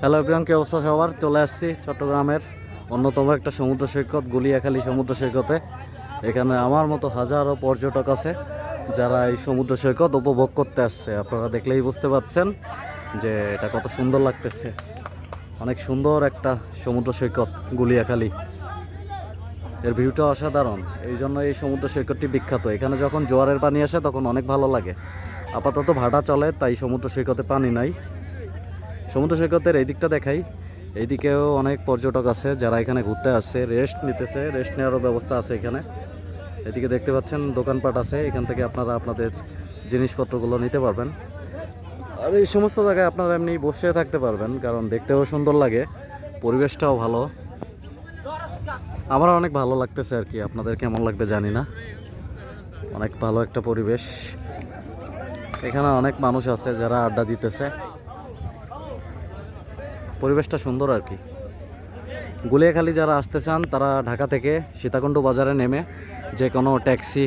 Hello everyone, কি অবস্থা সবার? চলে আসছি চট্টগ্রামের অন্যতম একটা সমুদ্র সৈকত গুলিয়াখালী সমুদ্র সৈকতে। এখানে আমার মতো হাজারো পর্যটক আছে যারা এই সমুদ্র সৈকত উপভোগ করতে আসছে। আপনারা দেখলেই বুঝতে পারছেন যে এটা কত সুন্দর লাগতেছে। অনেক সুন্দর একটা সমুদ্র সৈকত গুলিয়াখালী, এর ভিউটা অসাধারণ। এই জন্য এই সমুদ্র সৈকতটি বিখ্যাত। এখানে যখন জোয়ারের পানি আসে তখন অনেক ভালো লাগে। আপাতত ভাটা চলে, তাই সমুদ্র সৈকতে পানি নাই। সমুদ্র সৈকতের এই দিকটা দেখাই, এইদিকেও অনেক পর্যটক আছে যারা এখানে ঘুরতে আসছে, রেস্ট নিতেছে। রেস্ট নেওয়ারও ব্যবস্থা আছে এখানে। এদিকে দেখতে পাচ্ছেন দোকানপাট আছে, এখান থেকে আপনারা আপনাদের জিনিসপত্রগুলো নিতে পারবেন। আর এই সমস্ত জায়গায় আপনারা এমনি বসে থাকতে পারবেন, কারণ দেখতেও সুন্দর লাগে, পরিবেশটাও ভালো। আমার অনেক ভালো লাগতেছে আর কি। আপনাদের কেমন লাগবে জানি না। অনেক ভালো একটা পরিবেশ। এখানে অনেক মানুষ আছে যারা আড্ডা দিতেছে। পরিবেশটা সুন্দর আর কি। গুলিয়াখালী যারা আসতে চান তারা ঢাকা থেকে সীতাকুণ্ড বাজারে নেমে যে কোনো ট্যাক্সি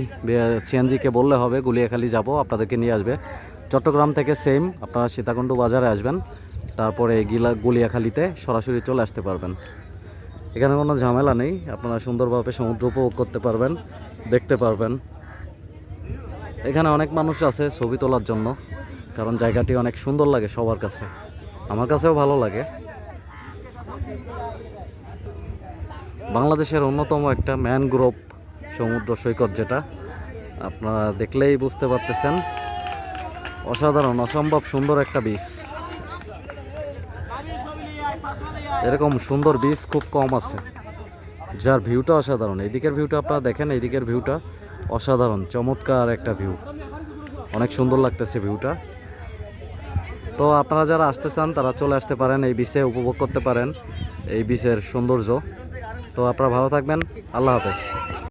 সিএনজিকে বললে হবে গুলিয়াখালী যাব, আপনাদেরকে নিয়ে আসবে। চট্টগ্রাম থেকে সেম আপনারা সীতাকুণ্ড বাজারে আসবেন, তারপরে গুলিয়াখালীতে সরাসরি চলে আসতে পারবেন। এখানে কোনো ঝামেলা নেই, আপনারা সুন্দরভাবে সমুদ্র উপভোগ করতে পারবেন, দেখতে পারবেন। এখানে অনেক মানুষ আছে ছবি তোলার জন্য, কারণ জায়গাটি অনেক সুন্দর লাগে সবার কাছে। আমার কাছেও ভালো লাগে। বাংলাদেশের অন্যতম একটা ম্যানগ্রোভ সমুদ্র সৈকত, যেটা আপনারা দেখলেই বুঝতে পারতেছেন। অসাধারণ, অসম্ভব সুন্দর একটা বিচ। এরকম সুন্দর বিচ খুব কম আছে, যার ভিউটা অসাধারণ। এইদিকের ভিউটা আপনারা দেখেন, এইদিকের ভিউটা অসাধারণ, চমৎকার একটা ভিউ। অনেক সুন্দর লাগতেছে ভিউটা। তো আপনারা যারা আসতে চান তারা চলে আসতে পারেন, এই বিচে উপভোগ করতে পারেন এই বিচের সৌন্দর্য। তো আপনারা ভালো থাকবেন, আল্লাহ হাফেজ।